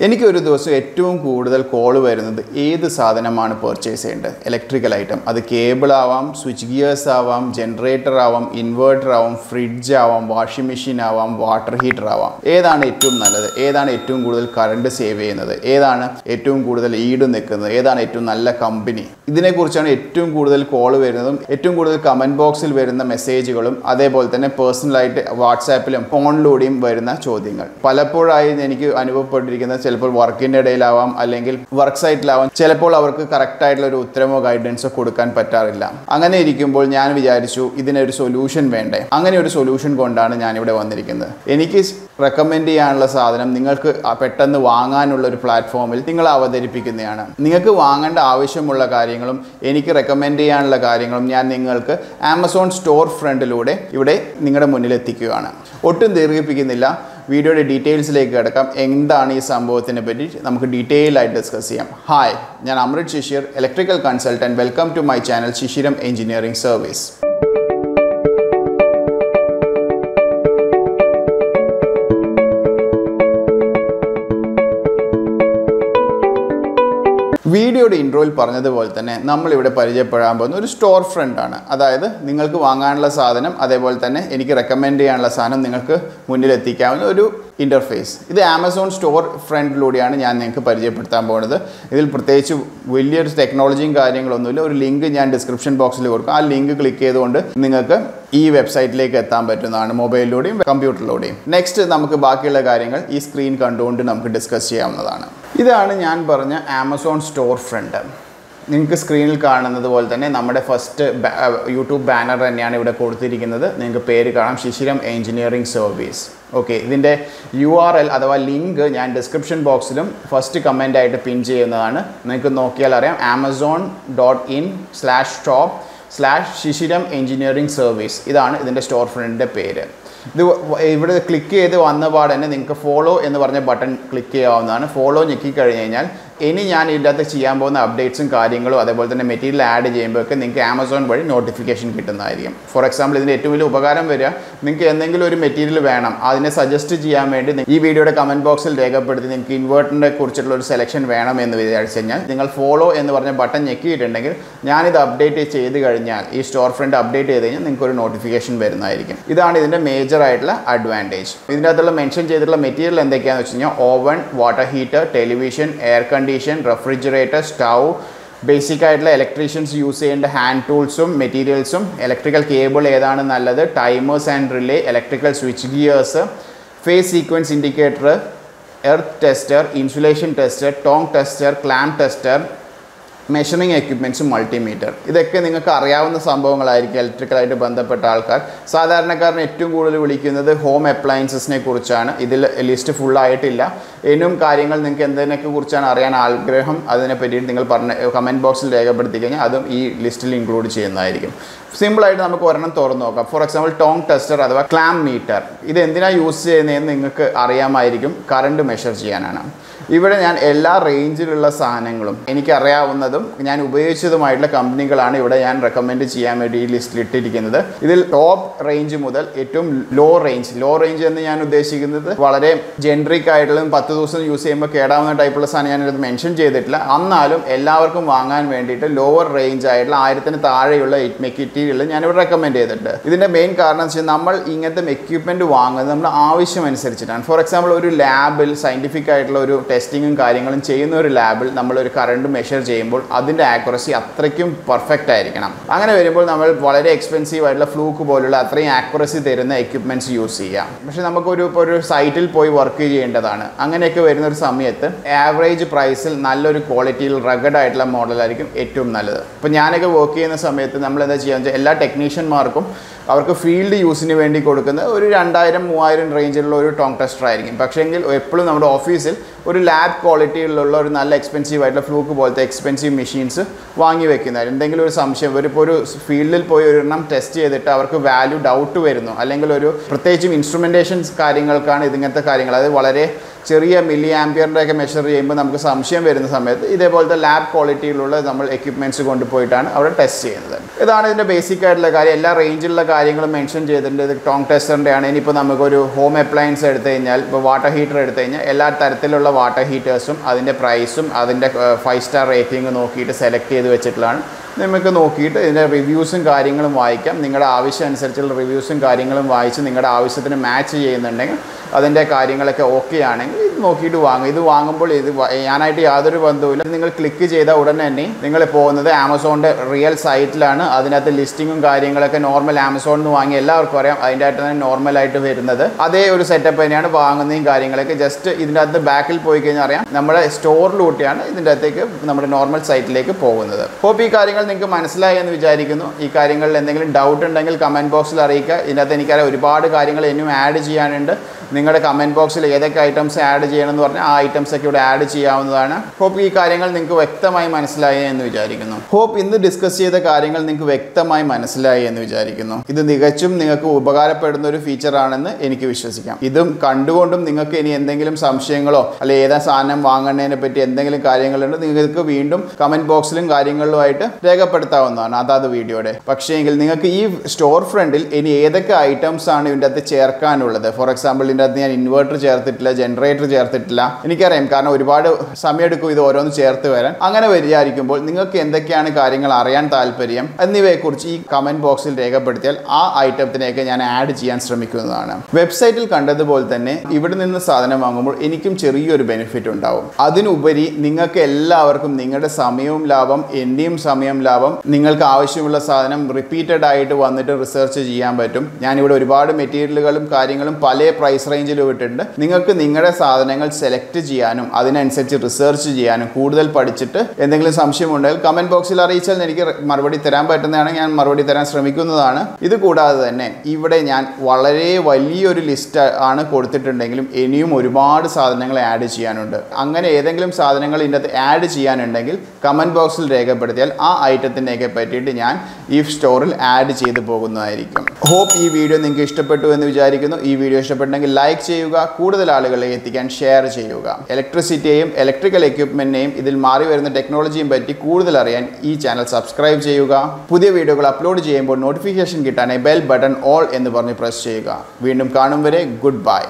എനിക്ക് ഒരു ദിവസം ഏറ്റവും കൂടുതൽ കോൾ വരുന്നത് ഏത് സാധനമാണ് പർച്ചേസ് ചെയ്യേണ്ടത്? Electrical item. അത് കേബിൾ ആവാം, സ്വിച്ച് ഗിയേഴ്സ് ആവാം, ജനറേറ്റർ ആവാം, ഇൻവേർട്ടർ ആവാം, ഫ്രിഡ്ജ് ആവാം, വാഷിംഗ് മെഷീൻ ആവാം, വാട്ടർ ഹീറ്റർ ആവാം. ഏതാണ് ഏറ്റവും നല്ലത്? ഏതാണ് ഏറ്റവും കൂടുതൽ കറണ്ട് സേവ് ചെയ്യുന്നത്? ഏതാണ് ഏറ്റവും കൂടുതൽ ഈട് നിൽക്കുന്നത്? ഏതാണ് ഏറ്റവും നല്ല കമ്പനി? ഇതിനെക്കുറിച്ചാണ് ഏറ്റവും കൂടുതൽ കോൾ വരുന്നതും ഏറ്റവും കൂടുതൽ കമൻറ്റ് ബോക്സിൽ വരുന്ന മെസ്സേജുകളും അതേപോലെ തന്നെ പേഴ്സണലായിട്ട് വാട്സാപ്പിലും ഫോണിലൂടെയും വരുന്ന ചോദ്യങ്ങൾ. പലപ്പോഴായി എനിക്ക് അനുഭവപ്പെട്ടിരിക്കുന്നത് ചിലപ്പോൾ വർക്കിൻ്റെ ഇടയിലാവാം, അല്ലെങ്കിൽ വർക്ക് സൈറ്റിലാവാം, ചിലപ്പോൾ അവർക്ക് കറക്റ്റായിട്ടുള്ള ഒരു ഉത്തരമോ ഗൈഡൻസോ കൊടുക്കാൻ പറ്റാറില്ല. അങ്ങനെ ഇരിക്കുമ്പോൾ ഞാൻ വിചാരിച്ചു ഇതിനൊരു സൊല്യൂഷൻ വേണ്ടേ. അങ്ങനെ ഒരു സൊല്യൂഷൻ കൊണ്ടാണ് ഞാനിവിടെ വന്നിരിക്കുന്നത്. എനിക്ക് റെക്കമെൻഡ് ചെയ്യാനുള്ള സാധനം നിങ്ങൾക്ക് പെട്ടെന്ന് വാങ്ങാനുള്ള ഒരു പ്ലാറ്റ്ഫോമിൽ നിങ്ങൾ അവതരിപ്പിക്കുന്നതാണ്. നിങ്ങൾക്ക് വാങ്ങേണ്ട ആവശ്യമുള്ള കാര്യങ്ങളും എനിക്ക് റെക്കമെൻഡ് ചെയ്യാനുള്ള കാര്യങ്ങളും ഞാൻ നിങ്ങൾക്ക് ആമസോൺ സ്റ്റോർ ഫ്രണ്ടിലൂടെ ഇവിടെ നിങ്ങളുടെ മുന്നിൽ എത്തിക്കുകയാണ്. ഒട്ടും ദീർഘിപ്പിക്കുന്നില്ല, വീഡിയോയുടെ ഡീറ്റെയിൽസിലേക്ക് കിടക്കാം. എന്താണ് ഈ സംഭവത്തിനെ പറ്റി നമുക്ക് ഡീറ്റെയിൽ ആയിട്ട് ഡിസ്കസ് ചെയ്യാം. ഹായ്, ഞാൻ Amrit Shishir, electrical consultant. Welcome to my channel Shishiram engineering service. വീഡിയോയുടെ ഇൻട്രോയിൽ പറഞ്ഞതുപോലെ തന്നെ നമ്മളിവിടെ പരിചയപ്പെടാൻ പോകുന്ന ഒരു സ്റ്റോർ ഫ്രണ്ടാണ്. അതായത് നിങ്ങൾക്ക് വാങ്ങാനുള്ള സാധനം അതേപോലെ തന്നെ എനിക്ക് റെക്കമെൻഡ് ചെയ്യാനുള്ള സാധനം നിങ്ങൾക്ക് മുന്നിലെത്തിക്കാവുന്ന ഒരു ഇൻ്റർഫേസ്. ഇത് ആമസോൺ സ്റ്റോർ ഫ്രണ്ടിലൂടെയാണ് ഞാൻ നിങ്ങൾക്ക് പരിചയപ്പെടുത്താൻ പോകുന്നത്. ഇതിൽ പ്രത്യേകിച്ച് വലിയൊരു ടെക്നോളജിയും കാര്യങ്ങളൊന്നുമില്ല. ഒരു ലിങ്ക് ഞാൻ ഡിസ്ക്രിപ്ഷൻ ബോക്സിൽ കൊടുക്കും. ആ ലിങ്ക് ക്ലിക്ക് ചെയ്തുകൊണ്ട് നിങ്ങൾക്ക് ഈ വെബ്സൈറ്റിലേക്ക് എത്താൻ പറ്റുന്നതാണ്, മൊബൈലിലൂടെയും കമ്പ്യൂട്ടറിലൂടെയും. നെക്സ്റ്റ് നമുക്ക് ബാക്കിയുള്ള കാര്യങ്ങൾ ഈ സ്ക്രീൻ കണ്ടുകൊണ്ട് നമുക്ക് ഡിസ്കസ് ചെയ്യാവുന്നതാണ്. ഇതാണ് ഞാൻ പറഞ്ഞ ആമസോൺ സ്റ്റോർ ഫ്രണ്ട്. നിങ്ങൾക്ക് സ്ക്രീനിൽ കാണുന്നത് പോലെ തന്നെ നമ്മുടെ ഫസ്റ്റ് യൂട്യൂബ് ബാനർ തന്നെയാണ് ഇവിടെ കൊടുത്തിരിക്കുന്നത്. നിങ്ങൾക്ക് പേര് കാണാം, ശിശിരം എഞ്ചിനീയറിംഗ് സർവീസ്. ഓക്കെ, ഇതിൻ്റെ URL അഥവാ ലിങ്ക് ഞാൻ ഡിസ്ക്രിപ്ഷൻ ബോക്സിലും ഫസ്റ്റ് കമൻ്റ് ആയിട്ട് പിൻ ചെയ്യുന്നതാണ്. നിങ്ങൾക്ക് നോക്കിയാൽ അറിയാം, amazon.in/shop/ശിശിരം എഞ്ചിനീയറിംഗ് സർവീസ്. ഇതാണ് ഇതിൻ്റെ സ്റ്റോർ ഫ്രണ്ടിൻ്റെ പേര്. ഇത് ഇവിടെ ക്ലിക്ക് ചെയ്ത് വന്ന പാടെ തന്നെ നിങ്ങൾക്ക് ഫോളോ എന്ന് പറഞ്ഞ ബട്ടൺ ക്ലിക്ക് ചെയ്യാവുന്നതാണ്. ഫോളോ ഞെക്കി കഴിഞ്ഞ് കഴിഞ്ഞാൽ ഇനി ഞാൻ ഇതിനകത്ത് ചെയ്യാൻ പോകുന്ന അപ്ഡേറ്റ്സും കാര്യങ്ങളും അതേപോലെ തന്നെ മെറ്റീരിയൽ ആഡ് ചെയ്യുമ്പോഴൊക്കെ നിങ്ങൾക്ക് ആമസോൺ വഴി നോട്ടിഫിക്കേഷൻ കിട്ടുന്നതായിരിക്കും. ഫോർ എക്സാമ്പിൾ, ഇതിൻ്റെ ഏറ്റവും വലിയ ഉപകാരം വരിക, നിങ്ങൾക്ക് എന്തെങ്കിലും ഒരു മെറ്റീരിയൽ വേണം, അതിനെ സജസ്റ്റ് ചെയ്യാൻ വേണ്ടി ഈ വീഡിയോയുടെ കമൻറ്റ് ബോക്സിൽ രേഖപ്പെടുത്തി നിങ്ങൾക്ക് ഇൻവേർട്ടറിനെ കുറിച്ചുള്ള ഒരു സെലക്ഷൻ വേണം എന്ന് വിചാരിച്ചു കഴിഞ്ഞാൽ നിങ്ങൾ ഫോളോ എന്ന് പറഞ്ഞ ബട്ടൺ ഞെക്കിയിട്ടുണ്ടെങ്കിൽ ഞാനിത് അപ്ഡേറ്റ് ചെയ്ത് കഴിഞ്ഞാൽ, ഈ സ്റ്റോർ ഫ്രണ്ട് അപ്ഡേറ്റ് ചെയ്ത് കഴിഞ്ഞാൽ നിങ്ങൾക്ക് ഒരു നോട്ടിഫിക്കേഷൻ വരുന്നതായിരിക്കും. ഇതാണ് ഇതിൻ്റെ മേജർ ആയിട്ടുള്ള അഡ്വാൻറ്റേജ്. ഇതിൻ്റെ അകത്തുള്ള മെൻഷൻ ചെയ്തിട്ടുള്ള മെറ്റീരിയൽ എന്തൊക്കെയാണെന്ന് വെച്ച് കഴിഞ്ഞാൽ oven, water heater, television, air condition, refrigerator, stove, basic ആയിട്ടുള്ള ഇലക്ട്രീഷ്യൻസ് യൂസ് ചെയ്യേണ്ട ഹാൻഡ് ടൂൾസും മെറ്റീരിയൽസും, ഇലക്ട്രിക്കൽ കേബിൾ ഏതാണ് നല്ലത്, timers and relay, electrical switch gears, phase sequence indicator, earth tester, insulation tester, tong tester, clamp tester, measuring എക്യുപ്മെൻറ്റ്സും multimeter. ഇതൊക്കെ നിങ്ങൾക്ക് അറിയാവുന്ന സംഭവങ്ങളായിരിക്കും ഇലക്ട്രിക്കലായിട്ട് ബന്ധപ്പെട്ട ആൾക്കാർ. സാധാരണക്കാരന് ഏറ്റവും കൂടുതൽ വിളിക്കുന്നത് ഹോം അപ്ലയൻസസിനെ കുറിച്ചാണ്. ഇതിൽ ലിസ്റ്റ് ഫുള്ളായിട്ടില്ല. ഇനിയും കാര്യങ്ങൾ നിങ്ങൾക്ക് എന്തിനൊക്കെ കുറിച്ചാണ് അറിയാൻ ആഗ്രഹം, അതിനെ പറ്റിയിട്ട് നിങ്ങൾ പറഞ്ഞ കമൻറ്റ് ബോക്സിൽ രേഖപ്പെടുത്തി കഴിഞ്ഞാൽ അതും ഈ ലിസ്റ്റിൽ ഇൻക്ലൂഡ് ചെയ്യുന്നതായിരിക്കും. സിമ്പിളായിട്ട് നമുക്ക് ഒരെണ്ണം തുറന്ന് നോക്കാം. ഫോർ എക്സാമ്പിൾ, ടോങ് ടെസ്റ്റർ അഥവാ ക്ലാം മീറ്റർ. ഇത് എന്തിനാണ് യൂസ് ചെയ്യുന്നതെന്ന് നിങ്ങൾക്ക് അറിയാമായിരിക്കും. കറണ്ട് മെഷർ ചെയ്യാനാണ്. ഇവിടെ ഞാൻ എല്ലാ റേഞ്ചിലുള്ള സാധനങ്ങളും എനിക്കറിയാവുന്നതും ഞാൻ ഉപയോഗിച്ചതുമായിട്ടുള്ള കമ്പനികളാണ് ഇവിടെ ഞാൻ റെക്കമെൻഡ് ചെയ്യാൻ വേണ്ടി ഈ ലിസ്റ്റിൽ ഇട്ടിരിക്കുന്നത്. ഇതിൽ ടോപ്പ് റേഞ്ച് മുതൽ ഏറ്റവും ലോ റേഞ്ച് എന്ന് ഞാൻ ഉദ്ദേശിക്കുന്നത് വളരെ ജെൻറിക് ആയിട്ടുള്ള 10 ദിവസം യൂസ് ചെയ്യുമ്പോൾ കേടാവുന്ന ടൈപ്പുള്ള സാധനം ഞാനിത് മെൻഷൻ ചെയ്തിട്ടില്ല. എന്നാലും എല്ലാവർക്കും വാങ്ങാൻ വേണ്ടിയിട്ട് ലോവർ റേഞ്ച് ആയിട്ടുള്ള 1000 താഴെയുള്ള മെറ്റീരിയൽ ഞാനിവിടെ റെക്കമെൻഡ് ചെയ്തിട്ടുണ്ട്. ഇതിൻ്റെ മെയിൻ കാരണം എന്ന് വെച്ചാൽ നമ്മൾ ഇങ്ങനത്തെ എക്യുപ്മെൻറ്റ് വാങ്ങുന്നത് നമ്മുടെ ആവശ്യമനുസരിച്ചിട്ടാണ്. ഫോർ എക്സാമ്പിൾ, ഒരു ലാബിൽ സയൻറ്റിഫിക് ആയിട്ടുള്ള ഒരു ടെസ്റ്റിങ്ങും കാര്യങ്ങളും ചെയ്യുന്ന ഒരു ലാബിൽ നമ്മളൊരു കറണ്ട് മെഷർ ചെയ്യുമ്പോൾ അതിൻ്റെ ആക്യുറസി അത്രയ്ക്കും പെർഫെക്റ്റ് ആയിരിക്കണം. അങ്ങനെ വരുമ്പോൾ നമ്മൾ വളരെ എക്സ്പെൻസീവ് ആയിട്ടുള്ള ഫ്ലൂക്ക് പോലുള്ള അത്രയും ആക്യുറസി തരുന്ന എക്യുപ്മെൻറ്റ്സ് യൂസ് ചെയ്യാം. പക്ഷേ നമുക്കൊരു സൈറ്റിൽ പോയി വർക്ക് ചെയ്യേണ്ടതാണ്. അങ്ങനെയൊക്കെ വരുന്ന ഒരു സമയത്ത് ആവറേജ് പ്രൈസിൽ നല്ലൊരു ക്വാളിറ്റിയിൽ റഗഡ് ആയിട്ടുള്ള മോഡലായിരിക്കും ഏറ്റവും നല്ലത്. ഇപ്പോൾ ഞാനൊക്കെ വർക്ക് ചെയ്യുന്ന സമയത്ത് നമ്മൾ എന്താ ചെയ്യുക വെച്ചാൽ എല്ലാ ടെക്നീഷ്യന്മാർക്കും അവർക്ക് ഫീൽഡ് യൂസിന് വേണ്ടി കൊടുക്കുന്ന ഒരു 2000-3000 റേഞ്ചിലുള്ള ഒരു ടോങ് ടെസ്റ്റർ ആയിരിക്കും. പക്ഷേ എങ്കിൽ എപ്പോഴും നമ്മുടെ ഓഫീസിൽ ഒരു ലാബ് ക്വാളിറ്റിയിലുള്ള ഒരു നല്ല എക്സ്പെൻസീവ് ആയിട്ടുള്ള ഫ്ലൂക്ക് പോലത്തെ എക്സ്പെൻസീവ് മെഷീൻസ് വാങ്ങി വെക്കുന്നതായിരുന്നു. എന്തെങ്കിലും ഒരു സംശയം ഇപ്പോൾ ഒരു ഫീൽഡിൽ പോയി ഒരെണ്ണം ടെസ്റ്റ് ചെയ്തിട്ട് അവർക്ക് വാല്യൂ ഡൗട്ട് വരുന്നു, അല്ലെങ്കിൽ ഒരു പ്രത്യേകിച്ചും ഇൻസ്ട്രുമെൻറ്റേഷൻസ് കാര്യങ്ങൾക്കാണ് ഇതിങ്ങനത്തെ കാര്യങ്ങൾ, അത് വളരെ ചെറിയ മില്ലി ആംപിയറിൻ്റെ ഒക്കെ മെഷർ ചെയ്യുമ്പോൾ നമുക്ക് സംശയം വരുന്ന സമയത്ത് ഇതേപോലത്തെ ലാബ് ക്വാളിറ്റിയിലുള്ള നമ്മൾ എക്യുപ്മെൻറ്റ്സ് കൊണ്ടുപോയിട്ടാണ് അവിടെ ടെസ്റ്റ് ചെയ്യുന്നത്. ഇതാണ് ഇതിൻ്റെ ബേസിക് ആയിട്ടുള്ള കാര്യം. എല്ലാ റേഞ്ചിലുള്ള കാര്യങ്ങളും മെൻഷൻ ചെയ്തിട്ടുണ്ട്. ഇത് ടോങ് ടെസ്റ്ററിൻ്റെ ആണ്. ഇനിയിപ്പോൾ നമുക്കൊരു ഹോം അപ്ലയൻസ് എടുത്തു കഴിഞ്ഞാൽ, ഇപ്പോൾ വാട്ടർ ഹീറ്റർ എടുത്തു കഴിഞ്ഞാൽ എല്ലാ തരത്തിലുള്ള വാട്ടർ ഹീറ്റേഴ്സും അതിൻ്റെ പ്രൈസും അതിൻ്റെ 5 സ്റ്റാർ റേറ്റിംഗ് നോക്കിയിട്ട് സെലക്ട് ചെയ്ത് വെച്ചിട്ടുള്ളതാണ്. നിങ്ങൾക്ക് നോക്കിയിട്ട് ഇതിൻ്റെ റിവ്യൂസും കാര്യങ്ങളും വായിക്കാം. നിങ്ങളുടെ ആവശ്യം അനുസരിച്ചുള്ള റിവ്യൂസും കാര്യങ്ങളും വായിച്ച് നിങ്ങളുടെ ആവശ്യത്തിന് മാച്ച് ചെയ്യുന്നുണ്ടെങ്കിൽ, അതിൻ്റെ കാര്യങ്ങളൊക്കെ ഓക്കെ ആണെങ്കിൽ ഇത് നോക്കിയിട്ട് വാങ്ങും. ഇത് വാങ്ങുമ്പോൾ ഇത് ഞാനായിട്ട് യാതൊരു ബന്ധവുമില്ല. നിങ്ങൾ ക്ലിക്ക് ചെയ്താൽ ഉടൻ തന്നെ നിങ്ങൾ പോകുന്നത് ആമസോണിൻ്റെ റിയൽ സൈറ്റിലാണ്. അതിനകത്ത് ലിസ്റ്റിങ്ങും കാര്യങ്ങളൊക്കെ നോർമൽ ആമസോണിൽ നിന്ന് വാങ്ങി എല്ലാവർക്കും അറിയാം. അതിൻ്റെ അകത്ത് തന്നെ നോർമലായിട്ട് വരുന്നത് അതേ ഒരു സെറ്റപ്പ് തന്നെയാണ്. വാങ്ങുന്നതും കാര്യങ്ങളൊക്കെ ജസ്റ്റ് ഇതിൻ്റെ അകത്ത് ബാക്കിൽ പോയി കഴിഞ്ഞാൽ അറിയാം നമ്മുടെ സ്റ്റോറിലൂട്ടിയാണ് ഇതിൻ്റെ അകത്തേക്ക് നമ്മുടെ നോർമൽ സൈറ്റിലേക്ക് പോകുന്നത്. ഹോപ്പ് ഈ കാര്യങ്ങൾ നിങ്ങൾക്ക് മനസ്സിലായി എന്ന് വിചാരിക്കുന്നു. ഈ കാര്യങ്ങളിൽ എന്തെങ്കിലും ഡൗട്ട് ഉണ്ടെങ്കിൽ കമൻറ്റ് ബോക്സിൽ അറിയിക്കുക. ഇതിനകത്ത് എനിക്കറിയാം ഒരുപാട് കാര്യങ്ങൾ ഇനിയും ആഡ് ചെയ്യാനുണ്ട്. നിങ്ങളുടെ കമൻറ്റ് ബോക്സിൽ ഏതൊക്കെ ഐറ്റംസ് ആഡ് ചെയ്യണമെന്ന് പറഞ്ഞാൽ ആ ഐറ്റംസ് ഒക്കെ ഇവിടെ ആഡ് ചെയ്യാവുന്നതാണ്. ഹോപ്പ് ഈ കാര്യങ്ങൾ നിങ്ങൾക്ക് വ്യക്തമായി മനസ്സിലായി എന്ന് വിചാരിക്കുന്നു. ഹോപ്പ് ഇന്ന് ഡിസ്കസ് ചെയ്ത കാര്യങ്ങൾ നിങ്ങൾക്ക് വ്യക്തമായി മനസ്സിലായി എന്ന് വിചാരിക്കുന്നു. ഇത് തികച്ചും നിങ്ങൾക്ക് ഉപകാരപ്പെടുന്ന ഒരു ഫീച്ചറാണെന്ന് എനിക്ക് വിശ്വസിക്കാം. ഇതും കണ്ടുകൊണ്ടും നിങ്ങൾക്ക് ഇനി എന്തെങ്കിലും സംശയങ്ങളോ അല്ലെങ്കിൽ ഏതാ സാധനം വാങ്ങുന്നതിനെ പറ്റി എന്തെങ്കിലും കാര്യങ്ങളുണ്ട് നിങ്ങൾക്ക് വീണ്ടും കമൻറ്റ് ബോക്സിലും കാര്യങ്ങളിലുമായിട്ട് രേഖപ്പെടുത്താവുന്നതാണ് അതാത് വീഡിയോയുടെ. പക്ഷേ എങ്കിൽ നിങ്ങൾക്ക് ഈ സ്റ്റോർ ഫ്രണ്ടിൽ ഇനി ഏതൊക്കെ ഐറ്റംസ് ആണ് ഇതിൻ്റെ അകത്ത് ചേർക്കാനുള്ളത്, ഫോർ എക്സാമ്പിൾ ഇതിൻ്റെ അകത്ത് ഞാൻ ഇൻവെർട്ടർ ചേർത്തിട്ടില്ല, ജനറേറ്റർ ചേർത്തിട്ടില്ല, എനിക്കറിയാം കാരണം ഒരുപാട് സമയമെടുക്കും ഇത് ഓരോന്ന് ചേർത്ത് വരാൻ. അങ്ങനെ വിചാരിക്കുമ്പോൾ നിങ്ങൾക്ക് എന്തൊക്കെയാണ് കാര്യങ്ങൾ അറിയാൻ താല്പര്യം എന്നിവയെക്കുറിച്ച് ഈ കമൻറ്റ് ബോക്സിൽ രേഖപ്പെടുത്തിയാൽ ആ ഐറ്റത്തിനെയൊക്കെ ഞാൻ ആഡ് ചെയ്യാൻ ശ്രമിക്കുന്നതാണ്. വെബ്സൈറ്റിൽ കണ്ടതുപോലെ തന്നെ ഇവിടെ നിന്ന് സാധനം വാങ്ങുമ്പോൾ എനിക്കും ചെറിയൊരു ബെനിഫിറ്റ് ഉണ്ടാവും. അതിനുപരി നിങ്ങൾക്ക് എല്ലാവർക്കും നിങ്ങളുടെ സമയവും ലാഭം, എൻ്റെയും സമയം ലാഭം. നിങ്ങൾക്ക് ആവശ്യമുള്ള സാധനം റിപ്പീറ്റഡ് ആയിട്ട് വന്നിട്ട് റിസർച്ച് ചെയ്യാൻ പറ്റും. ഞാനിവിടെ ഒരുപാട് മെറ്റീരിയലുകളും കാര്യങ്ങളും പല പ്രൈസ് റേഞ്ചിൽ വിട്ടിട്ടുണ്ട്. നിങ്ങൾക്ക് നിങ്ങളുടെ സാധനങ്ങൾ സെലക്ട് ചെയ്യാനും അതിനനുസരിച്ച് റിസർച്ച് ചെയ്യാനും കൂടുതൽ പഠിച്ചിട്ട് എന്തെങ്കിലും സംശയം ഉണ്ടെങ്കിൽ കമൻറ്റ് ബോക്സിൽ അറിയിച്ചാൽ എനിക്ക് മറുപടി തരാൻ പറ്റുന്നതാണ്. ഞാൻ മറുപടി തരാൻ ശ്രമിക്കുന്നതാണ്. ഇത് കൂടാതെ തന്നെ ഇവിടെ ഞാൻ വളരെ വലിയൊരു ലിസ്റ്റ് ആണ് കൊടുത്തിട്ടുണ്ടെങ്കിലും ഇനിയും ഒരുപാട് സാധനങ്ങൾ ആഡ് ചെയ്യാനുണ്ട്. അങ്ങനെ ഏതെങ്കിലും സാധനങ്ങൾ ഇതിൻ്റെ ആഡ് ചെയ്യാനുണ്ടെങ്കിൽ കമൻറ്റ് ബോക്സിൽ രേഖപ്പെടുത്തിയാൽ ആ ഐറ്റത്തിനെയൊക്കെ പറ്റിയിട്ട് ഞാൻ ഈ സ്റ്റോറിൽ ആഡ് ചെയ്ത് പോകുന്നതായിരിക്കും. ഹോപ്പ് ഈ വീഡിയോ നിങ്ങൾക്ക് ഇഷ്ടപ്പെട്ടു എന്ന് വിചാരിക്കുന്നു. ഈ വീഡിയോ ഇഷ്ടപ്പെട്ടെങ്കിൽ ലൈക്ക് ചെയ്യുക, കൂടുതൽ ആളുകളിലേക്ക് എത്തിക്കാൻ ഷെയർ ചെയ്യുക. ഇലക്ട്രിസിറ്റിയെയും ഇലക്ട്രിക്കൽ എക്യുപ്മെൻറ്റിനെയും ഇതിൽ മാറി വരുന്ന ടെക്നോളജിയും പറ്റി കൂടുതൽ അറിയാൻ ഈ ചാനൽ സബ്സ്ക്രൈബ് ചെയ്യുക. പുതിയ വീഡിയോകൾ അപ്ലോഡ് ചെയ്യുമ്പോൾ നോട്ടിഫിക്കേഷൻ കിട്ടാനായി ബെൽ ബട്ടൺ ഓൾ എന്ന് പറഞ്ഞ് പ്രസ് ചെയ്യുക. വീണ്ടും കാണും വരെ ഗുഡ് ബൈ.